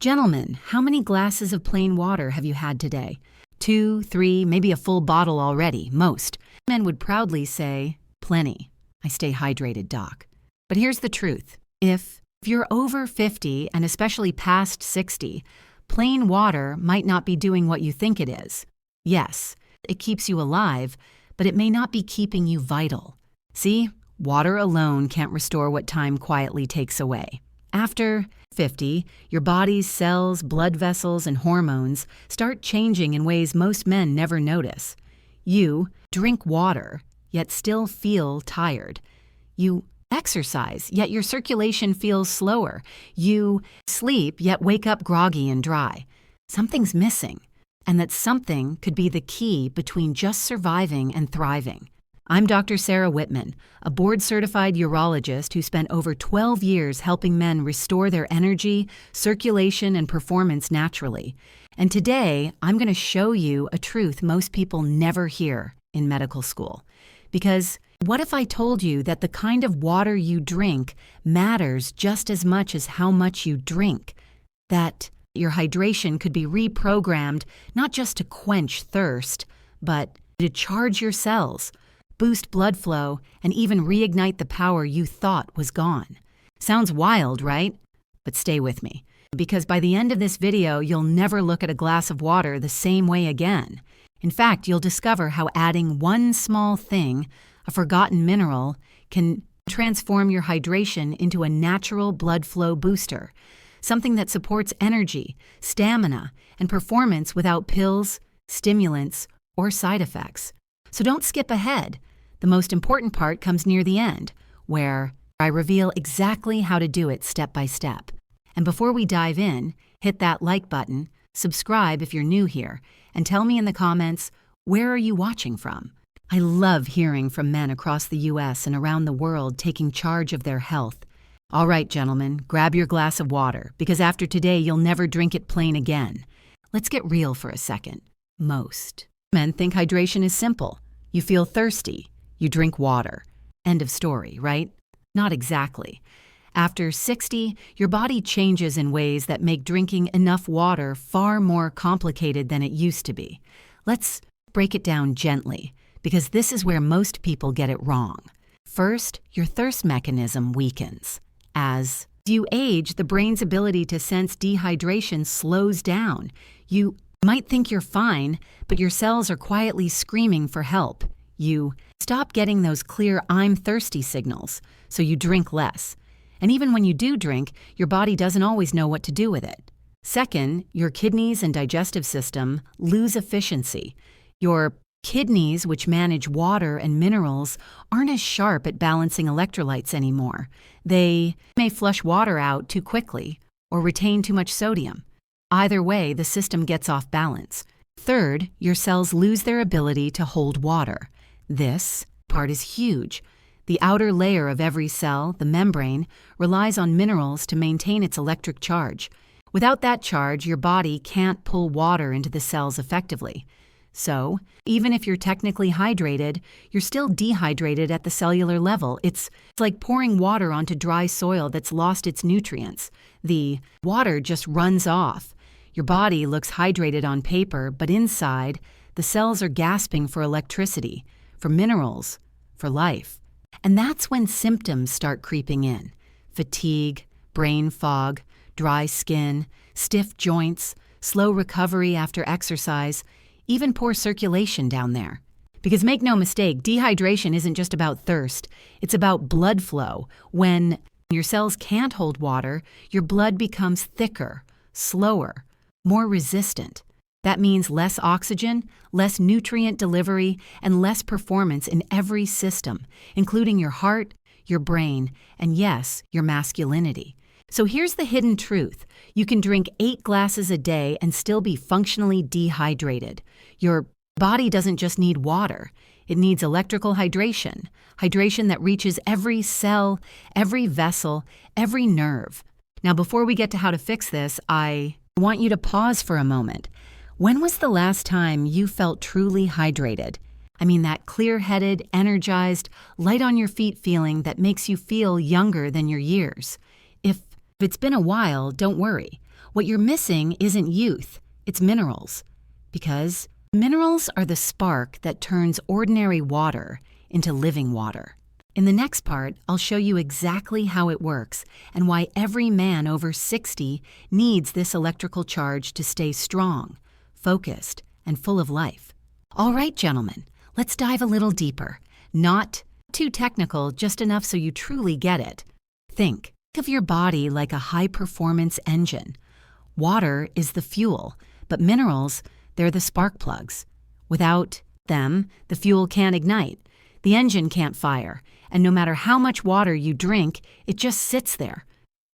Gentlemen, how many glasses of plain water have you had today? 2, 3, maybe a full bottle already, most. Men would proudly say, plenty. I stay hydrated, doc. But here's the truth. If you're over 50 and especially past 60, plain water might not be doing what you think it is. Yes, it keeps you alive, but it may not be keeping you vital. See, water alone can't restore what time quietly takes away. After 50, your body's cells, blood vessels, and hormones start changing in ways most men never notice. You drink water, yet still feel tired. You exercise, yet your circulation feels slower. You sleep, yet wake up groggy and dry. Something's missing, and that something could be the key between just surviving and thriving. I'm Dr. Sarah Whitman, a board-certified urologist who spent over 12 years helping men restore their energy, circulation, and performance naturally. And today, I'm going to show you a truth most people never hear in medical school. Because what if I told you that the kind of water you drink matters just as much as how much you drink? That your hydration could be reprogrammed not just to quench thirst, but to charge your cells, boost blood flow, and even reignite the power you thought was gone. Sounds wild, right? But stay with me, because by the end of this video, you'll never look at a glass of water the same way again. In fact, you'll discover how adding one small thing, a forgotten mineral, can transform your hydration into a natural blood flow booster, something that supports energy, stamina, and performance without pills, stimulants, or side effects. So don't skip ahead. The most important part comes near the end, where I reveal exactly how to do it step by step. And before we dive in, hit that like button, subscribe if you're new here, and tell me in the comments, where are you watching from? I love hearing from men across the US and around the world taking charge of their health. All right, gentlemen, grab your glass of water, because after today, you'll never drink it plain again. Let's get real for a second. Most men think hydration is simple. You feel thirsty. You drink water. End of story, right? Not exactly. After 60, your body changes in ways that make drinking enough water far more complicated than it used to be. Let's break it down gently, because this is where most people get it wrong. First, your thirst mechanism weakens. As you age, the brain's ability to sense dehydration slows down. You might think you're fine, but your cells are quietly screaming for help. You stop getting those clear "I'm thirsty" signals, so you drink less. And even when you do drink, your body doesn't always know what to do with it. Second, your kidneys and digestive system lose efficiency. Your kidneys, which manage water and minerals, aren't as sharp at balancing electrolytes anymore. They may flush water out too quickly or retain too much sodium. Either way, the system gets off balance. Third, your cells lose their ability to hold water. This part is huge. The outer layer of every cell, the membrane, relies on minerals to maintain its electric charge. Without that charge, your body can't pull water into the cells effectively. So, even if you're technically hydrated, you're still dehydrated at the cellular level. It's like pouring water onto dry soil that's lost its nutrients. The water just runs off. Your body looks hydrated on paper, but inside, the cells are gasping for electricity, for minerals, for life. And that's when symptoms start creeping in. Fatigue, brain fog, dry skin, stiff joints, slow recovery after exercise, even poor circulation down there. Because make no mistake, dehydration isn't just about thirst. It's about blood flow. When your cells can't hold water, your blood becomes thicker, slower, more resistant. That means less oxygen, less nutrient delivery, and less performance in every system, including your heart, your brain, and yes, your masculinity. So here's the hidden truth. You can drink 8 glasses a day and still be functionally dehydrated. Your body doesn't just need water. It needs electrical hydration, hydration that reaches every cell, every vessel, every nerve. Now, before we get to how to fix this, I want you to pause for a moment. When was the last time you felt truly hydrated? I mean, that clear-headed, energized, light on your feet feeling that makes you feel younger than your years. If it's been a while, don't worry. What you're missing isn't youth, it's minerals. Because minerals are the spark that turns ordinary water into living water. In the next part, I'll show you exactly how it works and why every man over 60 needs this electrical charge to stay strong, focused, and full of life. All right, gentlemen, let's dive a little deeper. Not too technical, just enough so you truly get it. Think of your body like a high-performance engine. Water is the fuel, but minerals, they're the spark plugs. Without them, the fuel can't ignite, the engine can't fire, and no matter how much water you drink, it just sits there.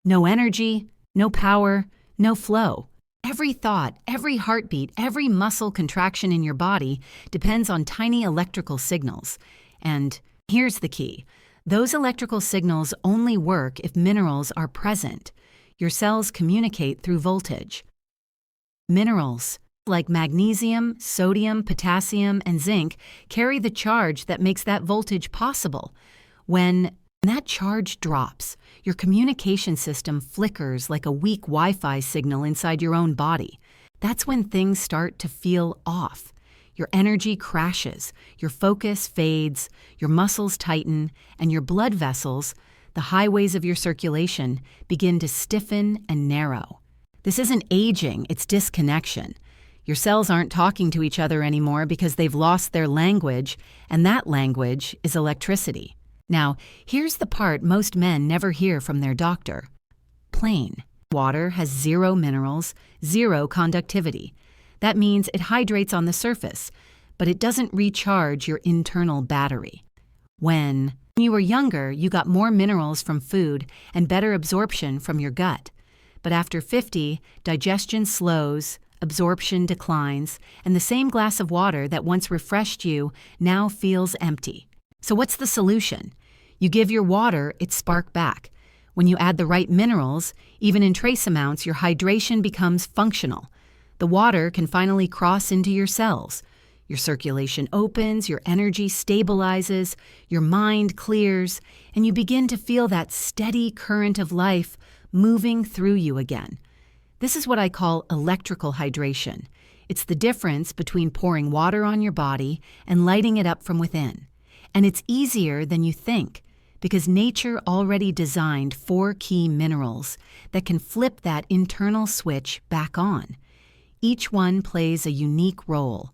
No energy, no power, no flow. Every thought, every heartbeat, every muscle contraction in your body depends on tiny electrical signals. And here's the key. Those electrical signals only work if minerals are present. Your cells communicate through voltage. Minerals, like magnesium, sodium, potassium, and zinc, carry the charge that makes that voltage possible. When that charge drops, your communication system flickers like a weak Wi-Fi signal inside your own body. That's when things start to feel off. Your energy crashes, your focus fades, your muscles tighten, and your blood vessels, the highways of your circulation, begin to stiffen and narrow. This isn't aging, it's disconnection. Your cells aren't talking to each other anymore because they've lost their language, and that language is electricity. Now, here's the part most men never hear from their doctor. Plain water has 0 minerals, 0 conductivity. That means it hydrates on the surface, but it doesn't recharge your internal battery. When you were younger, you got more minerals from food and better absorption from your gut. But after 50, digestion slows, absorption declines, and the same glass of water that once refreshed you now feels empty. So what's the solution? You give your water its spark back. When you add the right minerals, even in trace amounts, your hydration becomes functional. The water can finally cross into your cells. Your circulation opens, your energy stabilizes, your mind clears, and you begin to feel that steady current of life moving through you again. This is what I call electrical hydration. It's the difference between pouring water on your body and lighting it up from within. And it's easier than you think, because nature already designed 4 key minerals that can flip that internal switch back on. Each one plays a unique role: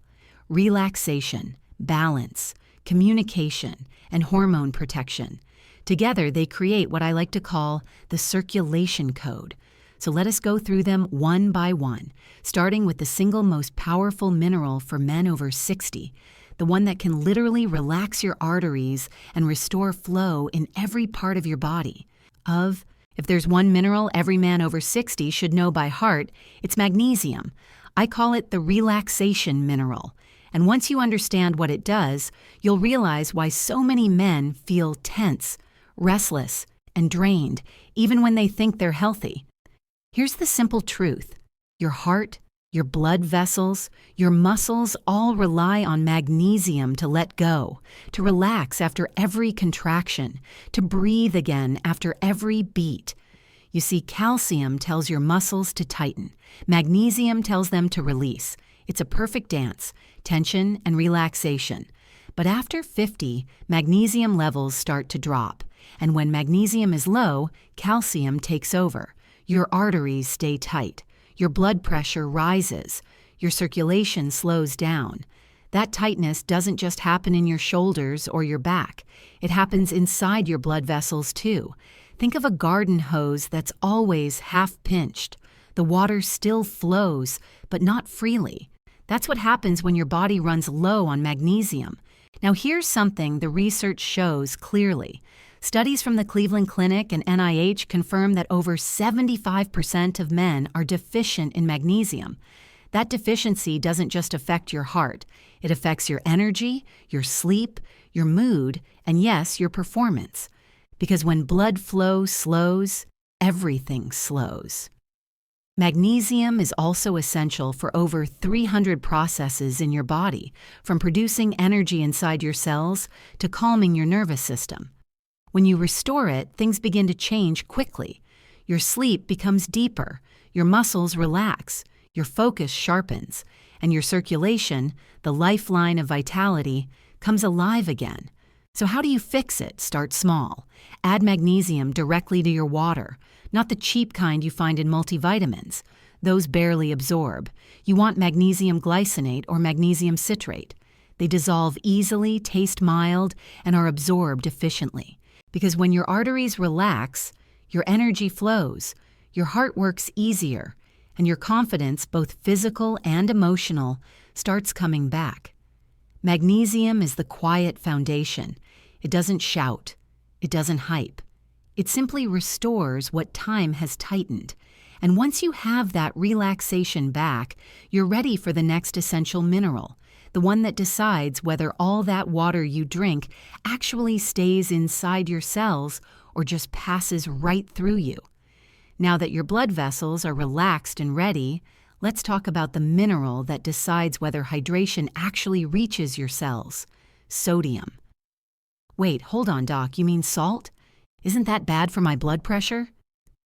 relaxation, balance, communication, and hormone protection. Together, they create what I like to call the circulation code. So let us go through them one by one, starting with the single most powerful mineral for men over 60, the one that can literally relax your arteries and restore flow in every part of your body. If there's one mineral every man over 60 should know by heart, it's magnesium. I call it the relaxation mineral. And once you understand what it does, you'll realize why so many men feel tense, restless, and drained, even when they think they're healthy. Here's the simple truth. Your heart, your blood vessels, your muscles all rely on magnesium to let go, to relax after every contraction, to breathe again after every beat. You see, calcium tells your muscles to tighten. Magnesium tells them to release. It's a perfect dance, tension and relaxation. But after 50, magnesium levels start to drop. And when magnesium is low, calcium takes over. Your arteries stay tight. Your blood pressure rises. Your circulation slows down. That tightness doesn't just happen in your shoulders or your back. It happens inside your blood vessels too. Think of a garden hose that's always half-pinched. The water still flows, but not freely. That's what happens when your body runs low on magnesium. Now here's something the research shows clearly. Studies from the Cleveland Clinic and NIH confirm that over 75% of men are deficient in magnesium. That deficiency doesn't just affect your heart. It affects your energy, your sleep, your mood, and yes, your performance. Because when blood flow slows, everything slows. Magnesium is also essential for over 300 processes in your body, from producing energy inside your cells to calming your nervous system. When you restore it, things begin to change quickly. Your sleep becomes deeper, your muscles relax, your focus sharpens, and your circulation, the lifeline of vitality, comes alive again. So how do you fix it? Start small. Add magnesium directly to your water, not the cheap kind you find in multivitamins. Those barely absorb. You want magnesium glycinate or magnesium citrate. They dissolve easily, taste mild, and are absorbed efficiently. Because when your arteries relax, your energy flows, your heart works easier, and your confidence, both physical and emotional, starts coming back. Magnesium is the quiet foundation. It doesn't shout. It doesn't hype. It simply restores what time has tightened. And once you have that relaxation back, you're ready for the next essential mineral, the one that decides whether all that water you drink actually stays inside your cells or just passes right through you. Now that your blood vessels are relaxed and ready, let's talk about the mineral that decides whether hydration actually reaches your cells: sodium. Wait, hold on, Doc, you mean salt? Isn't that bad for my blood pressure?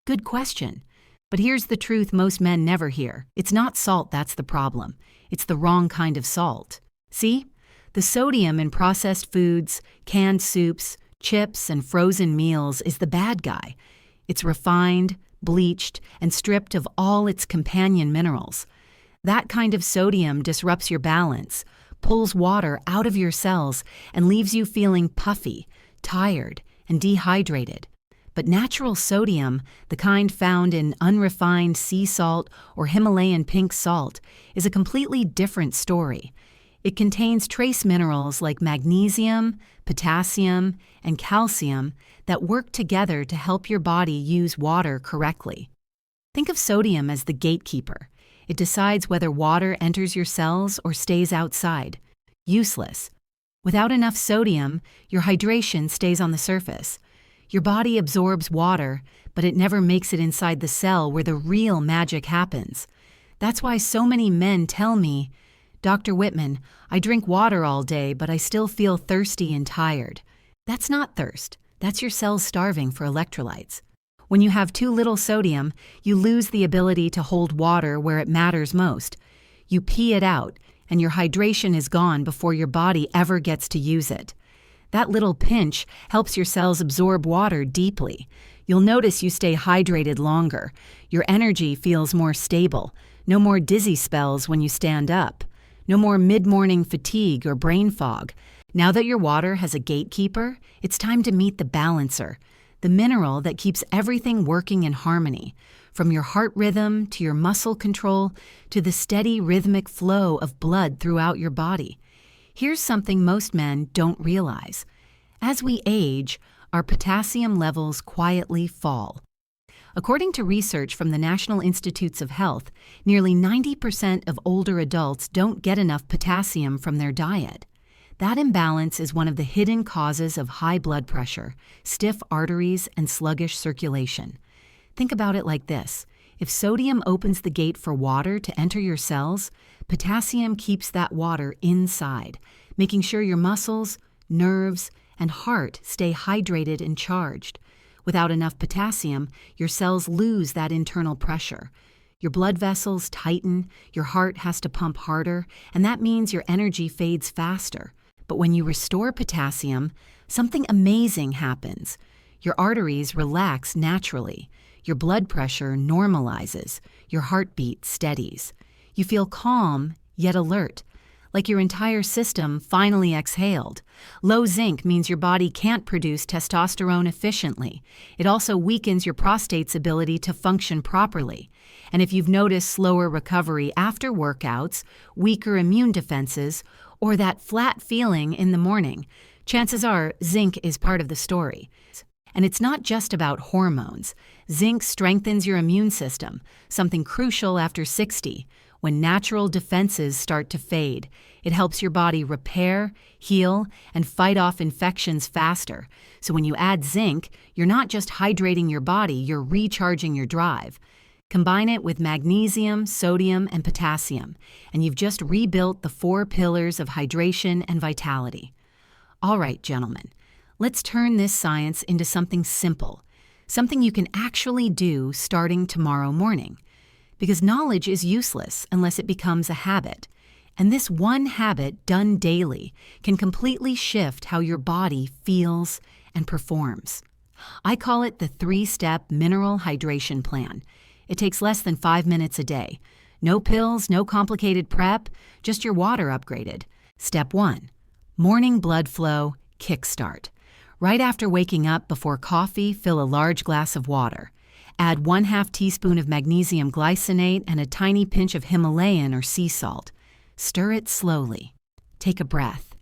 Good question. But here's the truth most men never hear. It's not salt that's the problem. It's the wrong kind of salt. See? The sodium in processed foods, canned soups, chips, and frozen meals is the bad guy. It's refined, bleached, and stripped of all its companion minerals. That kind of sodium disrupts your balance, pulls water out of your cells, and leaves you feeling puffy, tired, and dehydrated. But natural sodium, the kind found in unrefined sea salt or Himalayan pink salt, is a completely different story. It contains trace minerals like magnesium, potassium, and calcium that work together to help your body use water correctly. Think of sodium as the gatekeeper. It decides whether water enters your cells or stays outside. Useless. Without enough sodium, your hydration stays on the surface. Your body absorbs water, but it never makes it inside the cell where the real magic happens. That's why so many men tell me, "Dr. Whitman, I drink water all day, but I still feel thirsty and tired." That's not thirst. That's your cells starving for electrolytes. When you have too little sodium, you lose the ability to hold water where it matters most. You pee it out, and your hydration is gone before your body ever gets to use it. That little pinch helps your cells absorb water deeply. You'll notice you stay hydrated longer. Your energy feels more stable. No more dizzy spells when you stand up. No more mid-morning fatigue or brain fog. Now that your water has a gatekeeper, it's time to meet the balancer, the mineral that keeps everything working in harmony, from your heart rhythm to your muscle control to the steady rhythmic flow of blood throughout your body. Here's something most men don't realize. As we age, our potassium levels quietly fall. According to research from the National Institutes of Health, nearly 90% of older adults don't get enough potassium from their diet. That imbalance is one of the hidden causes of high blood pressure, stiff arteries, and sluggish circulation. Think about it like this. If sodium opens the gate for water to enter your cells, potassium keeps that water inside, making sure your muscles, nerves, and heart stay hydrated and charged. Without enough potassium, your cells lose that internal pressure. Your blood vessels tighten, your heart has to pump harder, and that means your energy fades faster. But when you restore potassium, something amazing happens. Your arteries relax naturally. Your blood pressure normalizes. Your heartbeat steadies. You feel calm, yet alert, like your entire system finally exhaled. Low zinc means your body can't produce testosterone efficiently. It also weakens your prostate's ability to function properly. And if you've noticed slower recovery after workouts, weaker immune defenses, or that flat feeling in the morning, chances are zinc is part of the story. And it's not just about hormones. Zinc strengthens your immune system, something crucial after 60, when natural defenses start to fade. It helps your body repair, heal, and fight off infections faster. So when you add zinc, you're not just hydrating your body, you're recharging your drive. Combine it with magnesium, sodium, and potassium, and you've just rebuilt the 4 pillars of hydration and vitality. All right, gentlemen, let's turn this science into something simple, something you can actually do starting tomorrow morning. because knowledge is useless unless it becomes a habit. And this one habit done daily can completely shift how your body feels and performs. I call it the 3-step mineral hydration plan. It takes less than 5 minutes a day. No pills, no complicated prep, just your water upgraded. Step 1. Morning blood flow kickstart. Right after waking up, before coffee, fill a large glass of water. Add 1/2 teaspoon of magnesium glycinate and a tiny pinch of Himalayan or sea salt. Stir it slowly. Take a breath.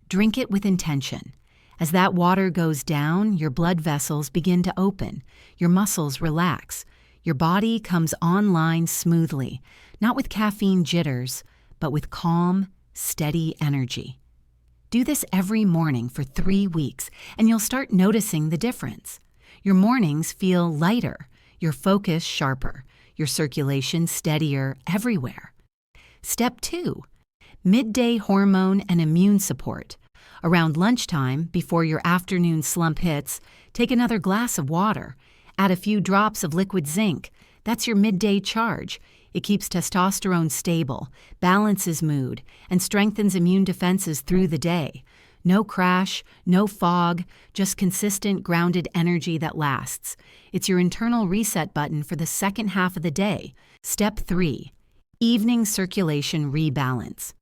Drink it with intention. As that water goes down, your blood vessels begin to open. Your muscles relax. Your body comes online smoothly, not with caffeine jitters, but with calm, steady energy. Do this every morning for 3 weeks, and you'll start noticing the difference. Your mornings feel lighter, your focus sharper, your circulation steadier everywhere. Step 2. Midday hormone and immune support. Around lunchtime, before your afternoon slump hits, take another glass of water. Add a few drops of liquid zinc. That's your midday charge. It keeps testosterone stable, balances mood, and strengthens immune defenses through the day. No crash, no fog, just consistent, grounded energy that lasts. It's your internal reset button for the second half of the day. Step 3. Evening circulation rebalance.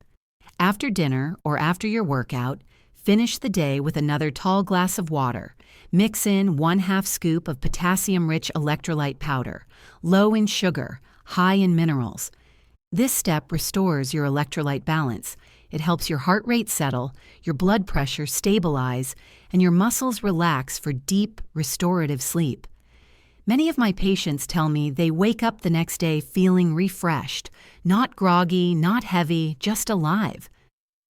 After dinner or after your workout, finish the day with another tall glass of water. Mix in 1/2 scoop of potassium-rich electrolyte powder, low in sugar, high in minerals. This step restores your electrolyte balance. It helps your heart rate settle, your blood pressure stabilize, and your muscles relax for deep, restorative sleep. Many of my patients tell me they wake up the next day feeling refreshed, not groggy, not heavy, just alive.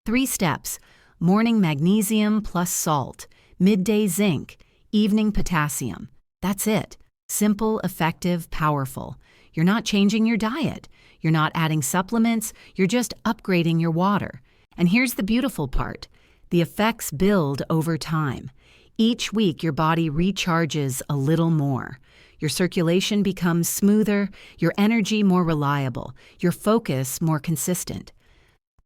3 steps: morning magnesium plus salt, midday zinc, evening potassium. That's it. Simple, effective, powerful. You're not changing your diet. You're not adding supplements. You're just upgrading your water. And here's the beautiful part. The effects build over time. Each week, your body recharges a little more. Your circulation becomes smoother, your energy more reliable, your focus more consistent.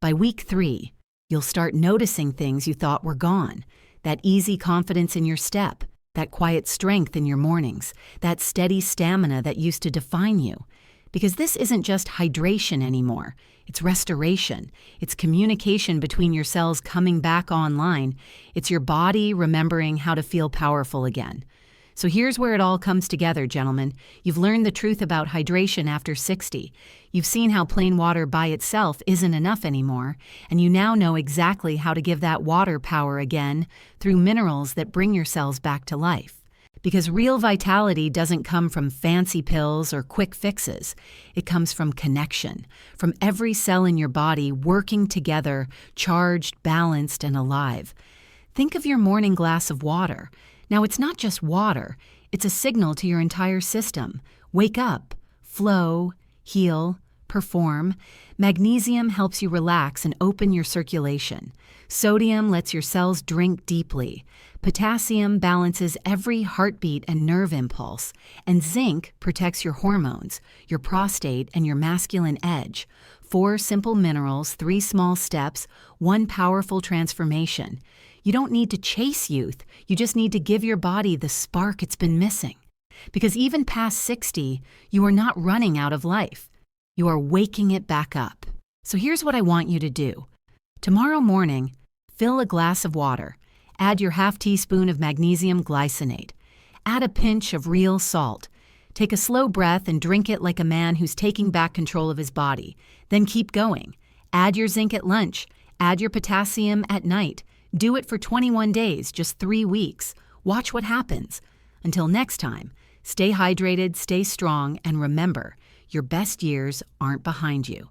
By week 3, you'll start noticing things you thought were gone. That easy confidence in your step, that quiet strength in your mornings, that steady stamina that used to define you. Because this isn't just hydration anymore. It's restoration. It's communication between your cells coming back online. It's your body remembering how to feel powerful again. So here's where it all comes together, gentlemen. You've learned the truth about hydration after 60. You've seen how plain water by itself isn't enough anymore, and you now know exactly how to give that water power again through minerals that bring your cells back to life. Because real vitality doesn't come from fancy pills or quick fixes. It comes from connection, from every cell in your body working together, charged, balanced, and alive. Think of your morning glass of water. Now, it's not just water. It's a signal to your entire system. Wake up, flow, heal, perform. Magnesium helps you relax and open your circulation. Sodium lets your cells drink deeply. Potassium balances every heartbeat and nerve impulse. And zinc protects your hormones, your prostate, and your masculine edge. 4 simple minerals, 3 small steps, 1 powerful transformation. You don't need to chase youth. You just need to give your body the spark it's been missing. Because even past 60, you are not running out of life. You are waking it back up. So here's what I want you to do. Tomorrow morning, fill a glass of water. Add your 1/2 teaspoon of magnesium glycinate. Add a pinch of real salt. Take a slow breath and drink it like a man who's taking back control of his body. Then keep going. Add your zinc at lunch. Add your potassium at night. Do it for 21 days, just 3 weeks. Watch what happens. Until next time, stay hydrated, stay strong, and remember, your best years aren't behind you.